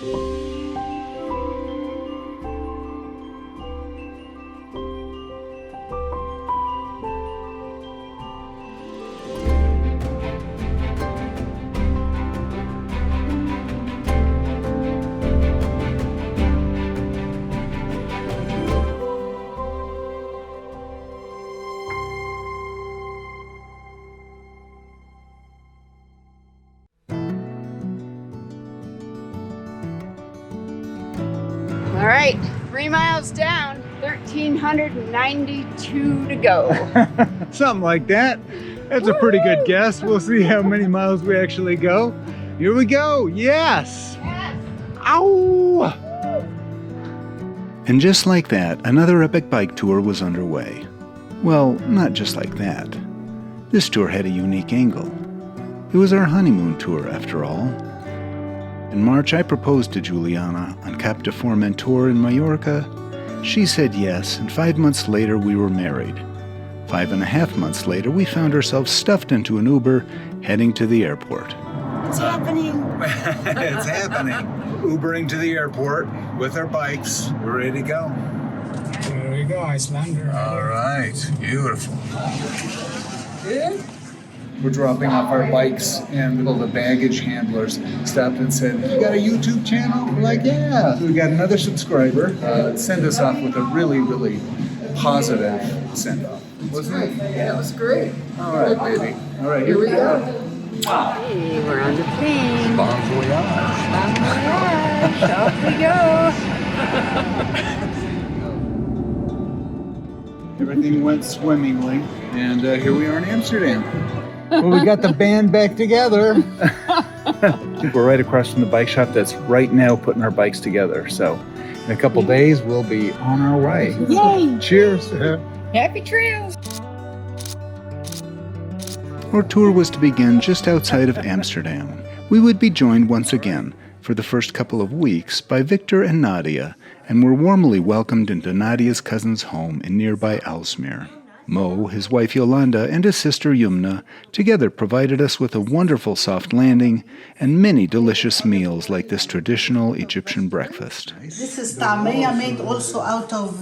All right, 3 miles down, 1,392 to go. Something like that. That's a pretty good guess. We'll see how many miles we actually go. Here we go. Yes. Yes. Ow. And just like that, another epic bike tour was underway. Well, not just like that. This tour had a unique angle. It was our honeymoon tour, after all. In March, I proposed to Julianna on Cap de Formentor in Mallorca. She said yes, and 5 months later we were married. 5.5 months later, we found ourselves stuffed into an Uber, heading to the airport. It's happening. It's happening. Ubering to the airport with our bikes. We're ready to go. There we go, Icelander. All right, beautiful. Good. We're dropping off our bikes, and the baggage handlers stopped and said, "You got a YouTube channel?" We're like, "Yeah." We got another subscriber. Send us off with a really, really positive send-off. Wasn't it? Yeah, it was great. All right, baby. All right, here we go. Hey, we're on the plane. Bon voyage. Bon voyage. Off we go. Everything went swimmingly, and here we are in Amsterdam. Well, we got the band back together. We're right across from the bike shop that's right now putting our bikes together. So in a couple days, we'll be on our way. Yay. Cheers. Happy trails. Our tour was to begin just outside of Amsterdam. We would be joined once again, for the first couple of weeks, by Victor and Nadia, and were warmly welcomed into Nadia's cousin's home in nearby Aalsmeer. Mo, his wife Yolanda, and his sister Yumna together provided us with a wonderful soft landing and many delicious meals like this traditional Egyptian breakfast. This is tamia made also out of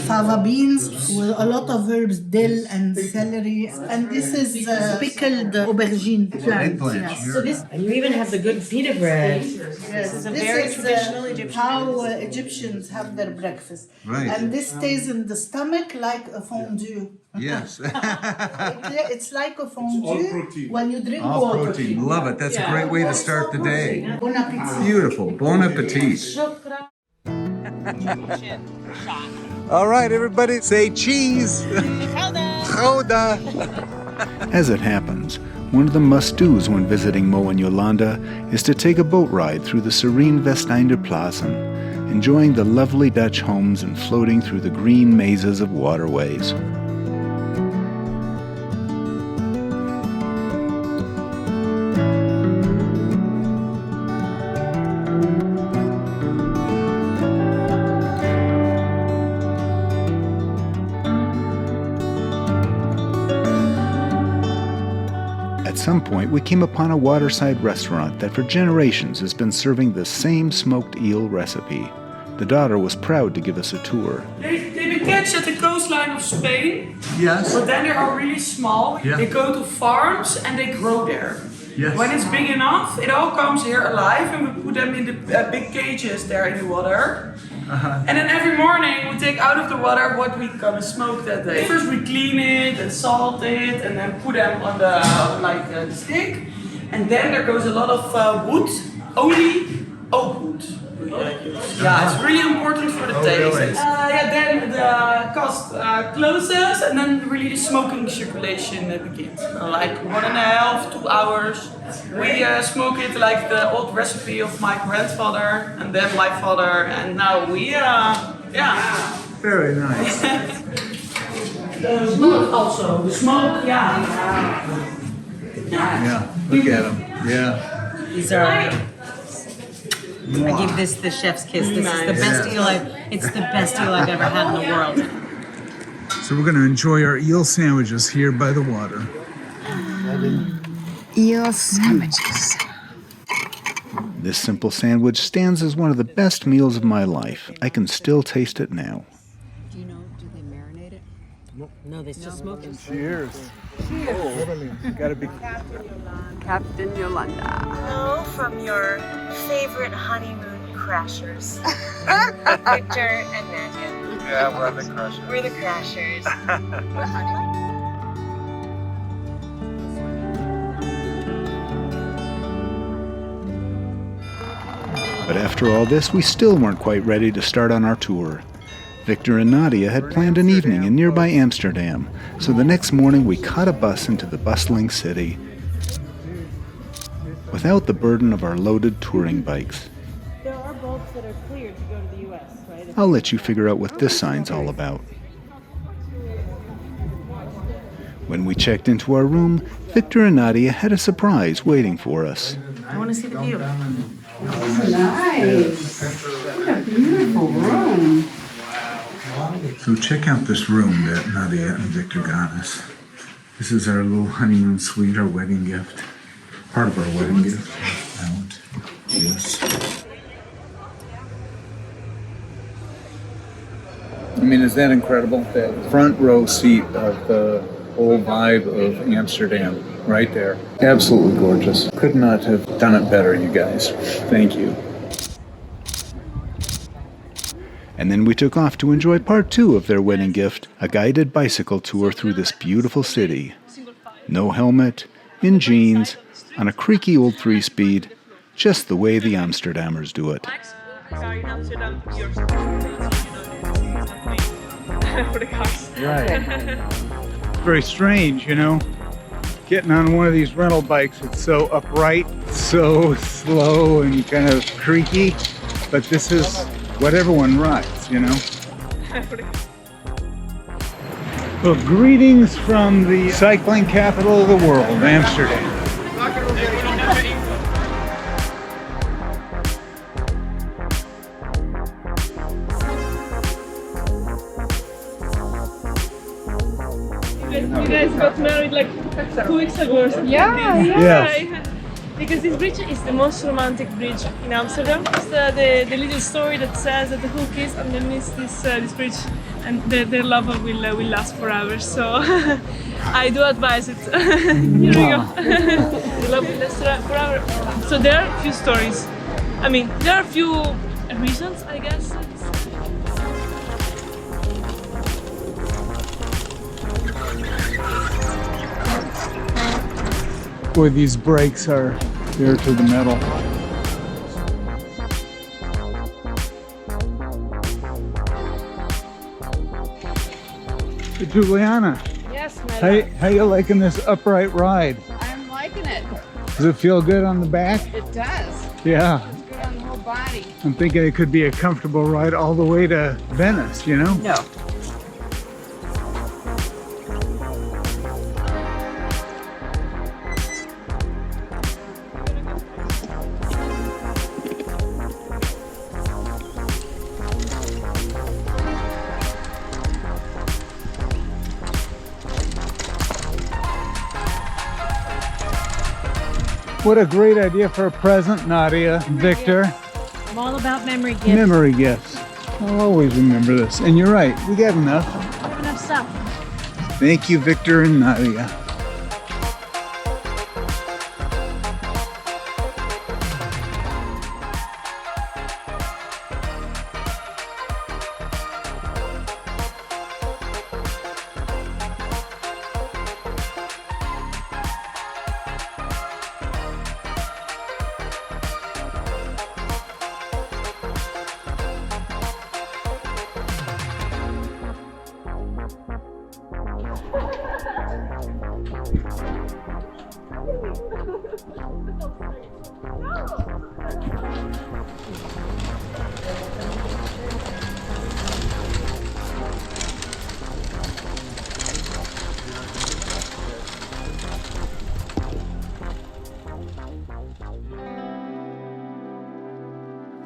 fava beans with a lot of herbs, dill and celery. And this is pickled aubergine plant. Yes. So this, and you even have the good pita bread. Yes. This is a very traditional Egyptian. How Egyptians have their breakfast. Right. And this stays in the stomach like a fondue. Yes. It's like a fondue all protein. when you drink All water. protein. Love it. That's a great way to start the day. Bon appetit. Beautiful. Bon appetit. All right, everybody, say cheese. Gouda. As it happens, one of the must-dos when visiting Mo and Yolanda is to take a boat ride through the serene Westeinderplassen, enjoying the lovely Dutch homes and floating through the green mazes of waterways. At some point, we came upon a waterside restaurant that for generations has been serving the same smoked eel recipe. The daughter was proud to give us a tour. They've been catch at the coastline of Spain, Yes. but then they are really small. Yeah. They go to farms and they grow there. Yes. When it's big enough, it all comes here alive and we put them in the big cages there in the water. And then every morning we take out of the water what we gonna smoke that day. First we clean it and salt it and then put them on the the stick. And then there goes a lot of wood, only oak wood. Yeah, it's really important for the taste. really? Then the cast closes and then really the smoking circulation begins. Like 1.5, 2 hours. We smoke it like the old recipe of my grandfather and then my father, and now we, Very nice. The smoke also, the smoke, yeah. Yeah, look at them. Yeah. These are. I give this the chef's kiss. This is the best eel it's the best eel I've ever had in the world. So we're going to enjoy our eel sandwiches here by the water. Eel sandwiches. This simple sandwich stands as one of the best meals of my life. I can still taste it now. Do you know, do they marinate it? No, they still smoke it. Cheers. Totally. Gotta be. Captain Yolanda. Hello from your favorite honeymoon crashers. Victor and Nadia. Yeah, we're the crusher. We're the crashers. But after all this, we still weren't quite ready to start on our tour. Victor and Nadia had planned an evening in nearby Amsterdam, so the next morning we caught a bus into the bustling city without the burden of our loaded touring bikes. There are boats that are cleared to go to the U.S., right? I'll let you figure out what this sign's all about. When we checked into our room, Victor and Nadia had a surprise waiting for us. I want to see the view. Nice. What a beautiful room. So check out this room that Nadia and Victor got us. This is our little honeymoon suite, our wedding gift. Part of our wedding gift. Out. Yes. I mean, is that incredible? That front row seat of the whole vibe of Amsterdam, right there. Absolutely gorgeous. Could not have done it better, you guys. Thank you. And then we took off to enjoy part 2 of their wedding gift, a guided bicycle tour through this beautiful city. No helmet, in jeans, on a creaky old 3-speed, just the way the Amsterdammers do it. Right. Very strange, you know, getting on one of these rental bikes. It's so upright, so slow and kind of creaky, but this is what everyone rides, you know. Well, greetings from the cycling capital of the world, Amsterdam. You guys got married like 2 weeks ago or something. Yeah, yeah. Because this bridge is the most romantic bridge in Amsterdam. It's the little story that says that the hook is underneath this bridge, and their love will last forever. So I do advise it. Here we go. The love will last forever. So there are a few stories. I mean, there are a few reasons, I guess. Boy, these brakes are bare to the metal. Hey, Juliana, Yes, my love. how you liking this upright ride? I'm liking it. Does it feel good on the back? It does. Yeah, It's good on the whole body. I'm thinking it could be a comfortable ride all the way to Venice, you know? No. What a great idea for a present, Nadia, Victor. I'm all about memory gifts. Memory gifts. I'll always remember this. And you're right, we got enough. Enough stuff. Thank you, Victor and Nadia.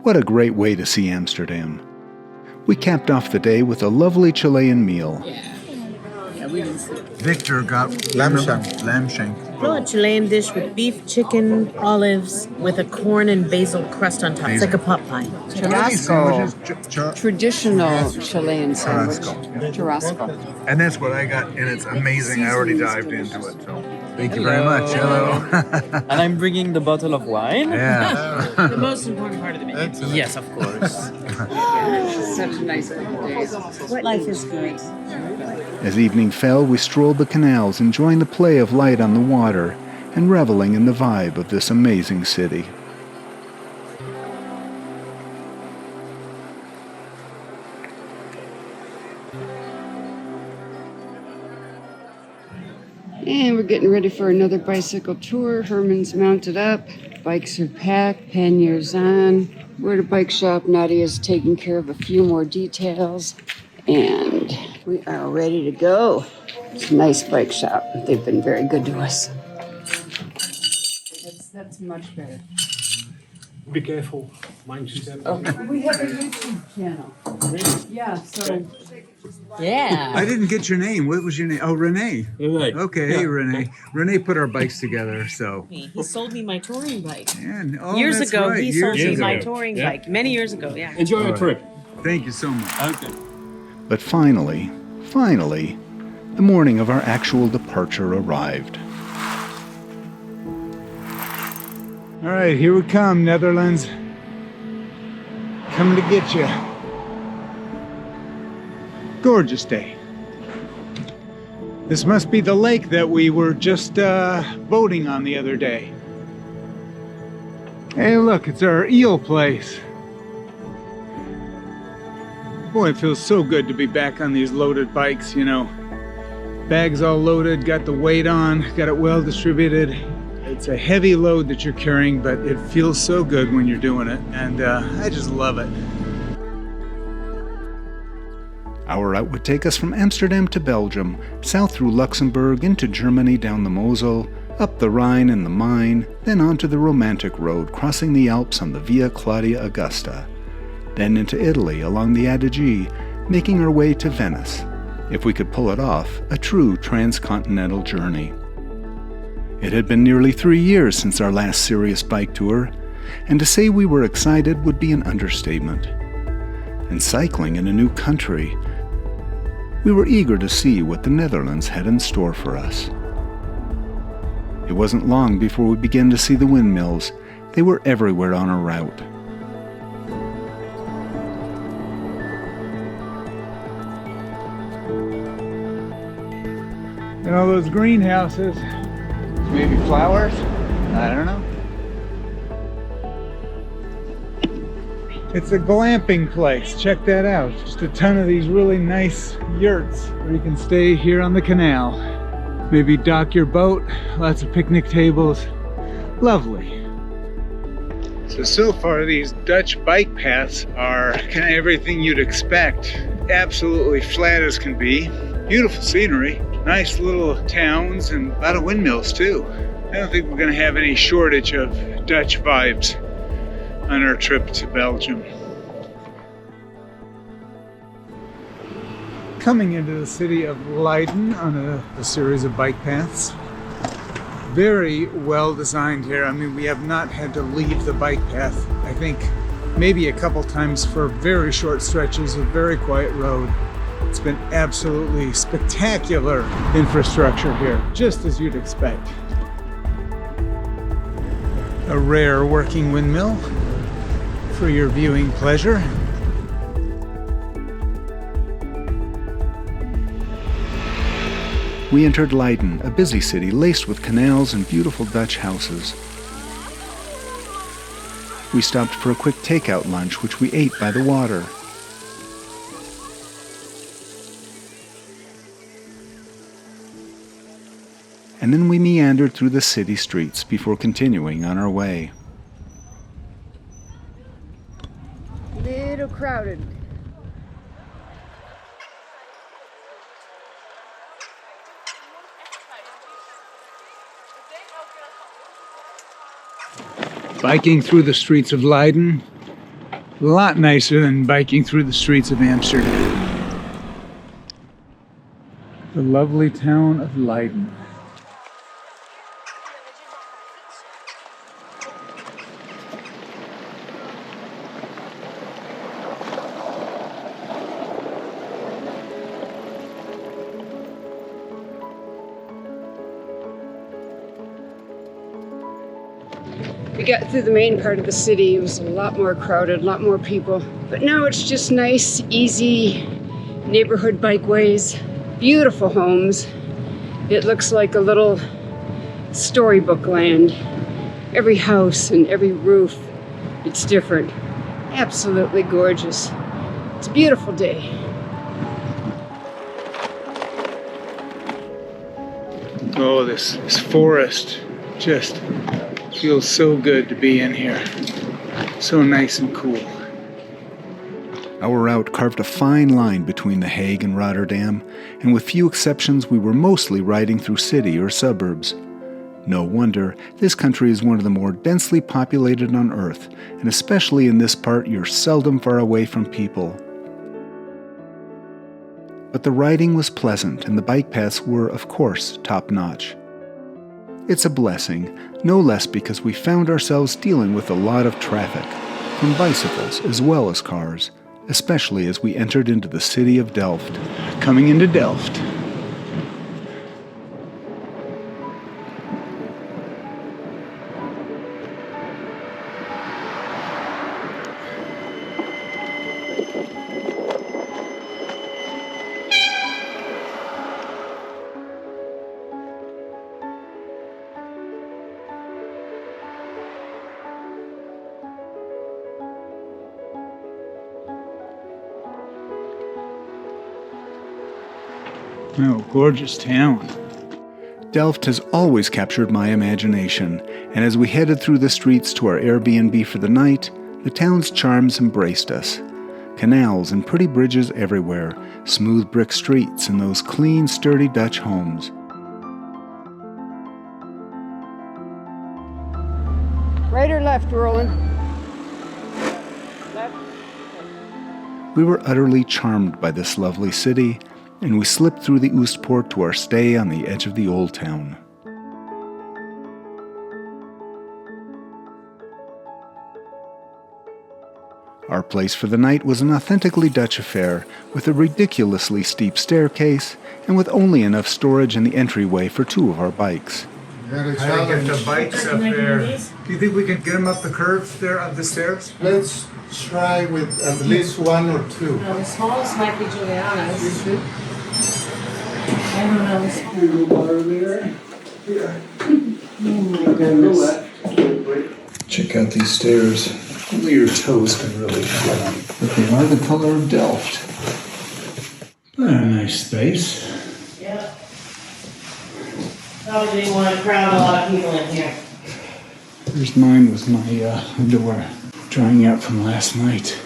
What a great way to see Amsterdam. We capped off the day with a lovely Chilean meal. Yeah, Victor got lamb shank. A Chilean dish with beef, chicken, olives, with a corn and basil crust on top. It's like a pot pie. Churrasco. Traditional Chilean sandwich. Churrasco. And that's what I got, and it's amazing. I already dived into it, so thank you very much. Hello. And I'm bringing the bottle of wine. Yeah. The most important part of the menu. Yes, of course. Such a nice couple days. Life is good. As evening fell, we strolled the canals, enjoying the play of light on the water and reveling in the vibe of this amazing city. And we're getting ready for another bicycle tour. Herman's mounted up. Bikes are packed. Panniers on. We're at a bike shop. Nadia's taking care of a few more details. And we are ready to go. It's a nice bike shop. They've been very good to us. That's much better. Be careful. Mind your step. We have a YouTube channel. Yeah, so... Yeah. I didn't get your name. What was your name? Oh, Renee. Okay, hey, Renee. Renee put our bikes together, so. He sold me my touring bike. And, Years that's ago, right. he sold me Years my ago. touring bike. Many years ago, yeah. Enjoy your trip. Thank you so much. Okay. But finally, the morning of our actual departure arrived. All right, here we come, Netherlands. Coming to get you. Gorgeous day. This must be the lake that we were just boating on the other day. Hey, look, it's our eel place. Boy, it feels so good to be back on these loaded bikes, you know. Bags all loaded, got the weight on, got it well distributed. It's a heavy load that you're carrying, but it feels so good when you're doing it, and I just love it. Our route would take us from Amsterdam to Belgium, south through Luxembourg, into Germany down the Mosel, up the Rhine and the Main, then onto the romantic road, crossing the Alps on the Via Claudia Augusta, then into Italy along the Adige, making our way to Venice. If we could pull it off, a true transcontinental journey. It had been nearly 3 years since our last serious bike tour, and to say we were excited would be an understatement. And cycling in a new country, we were eager to see what the Netherlands had in store for us. It wasn't long before we began to see the windmills. They were everywhere on our route. And all those greenhouses. Maybe flowers? I don't know. It's a glamping place. Check that out. Just a ton of these really nice yurts where you can stay here on the canal. Maybe dock your boat. Lots of picnic tables. Lovely. So far these Dutch bike paths are kind of everything you'd expect. Absolutely flat as can be. Beautiful scenery. Nice little towns and a lot of windmills too. I don't think we're going to have any shortage of Dutch vibes on our trip to Belgium. Coming into the city of Leiden on a series of bike paths. Very well designed here. I mean, we have not had to leave the bike path. I think maybe a couple times for very short stretches of very quiet road. It's been absolutely spectacular infrastructure here, just as you'd expect. A rare working windmill for your viewing pleasure. We entered Leiden, a busy city laced with canals and beautiful Dutch houses. We stopped for a quick takeout lunch, which we ate by the water. And then we meandered through the city streets before continuing on our way. Little crowded. Biking through the streets of Leiden, a lot nicer than biking through the streets of Amsterdam. The lovely town of Leiden. We got through the main part of the city. It was a lot more crowded, a lot more people. But now it's just nice, easy neighborhood bikeways, beautiful homes. It looks like a little storybook land. Every house and every roof, it's different. Absolutely gorgeous. It's a beautiful day. Oh, this forest just feels so good to be in here. So nice and cool. Our route carved a fine line between The Hague and Rotterdam, and with few exceptions we were mostly riding through city or suburbs. No wonder, this country is one of the more densely populated on Earth, and especially in this part you're seldom far away from people. But the riding was pleasant, and the bike paths were, of course, top-notch. It's a blessing, no less because we found ourselves dealing with a lot of traffic, from bicycles as well as cars, especially as we entered into the city of Delft. Coming into Delft. Oh, gorgeous town. Delft has always captured my imagination, and as we headed through the streets to our Airbnb for the night, the town's charms embraced us. Canals and pretty bridges everywhere, smooth brick streets, and those clean, sturdy Dutch homes. Right or left, Roland? Left. We were utterly charmed by this lovely city, and we slipped through the Oostpoort to our stay on the edge of the old town. Our place for the night was an authentically Dutch affair, with a ridiculously steep staircase, and with only enough storage in the entryway for two of our bikes. How to get the bikes up there. Do you think we can get them up the curves there, up the stairs? Let's try with at least one or two. The smallest might be Juliana's. I don't know. A little water there. Yeah. Check out these stairs. Only your toes can really feel them. But they are the color of Delft. What a nice space. Yeah. Probably didn't want to crowd a lot of people in here. Here's mine with my underwear drying out from last night.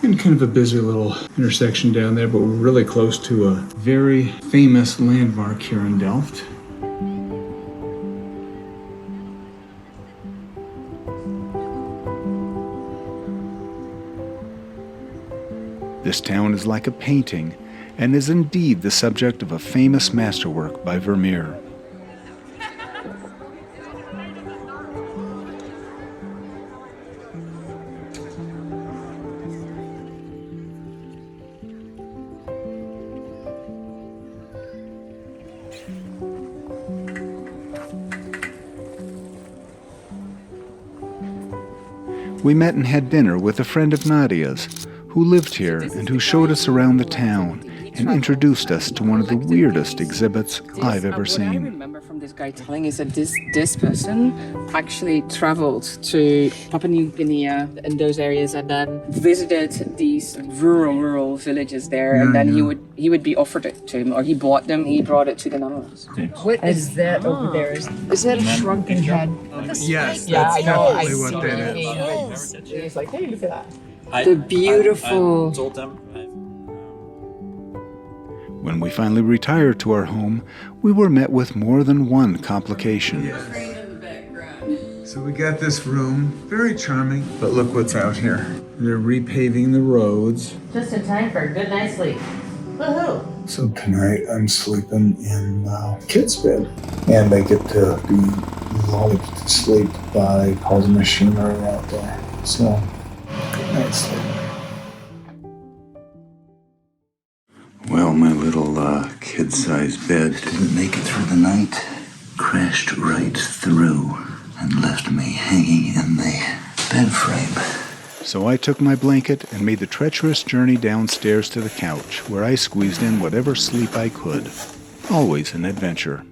And kind of a busy little intersection down there, but we're really close to a very famous landmark here in Delft. This town is like a painting, and is indeed the subject of a famous masterwork by Vermeer. We met and had dinner with a friend of Nadia's, who lived here and who showed us around the town and introduced us to one of the weirdest exhibits I've ever What I seen. remember from this guy telling is that this person actually traveled to Papua New Guinea and those areas and then visited these rural villages there, and then he would be offered it to him, or he bought them, he brought it to the Netherlands. What is that over there? Is that a shrunken head? Yes, Yeah, that's I know. definitely what that is. He's like, hey, look at that. The beautiful. I told them. When we finally retired to our home, we were met with more than one complication. So we got this room, very charming, but look what's out here. They're repaving the roads. Just in time for a good night's sleep. Woohoo! So tonight I'm sleeping in kid's bed, and I get to be lulled to sleep by all the machinery out there. So, good night, sleep. Well, my little kid-sized bed didn't make it through the night. Crashed right through and left me hanging in the bed frame. So I took my blanket and made the treacherous journey downstairs to the couch, where I squeezed in whatever sleep I could. Always an adventure.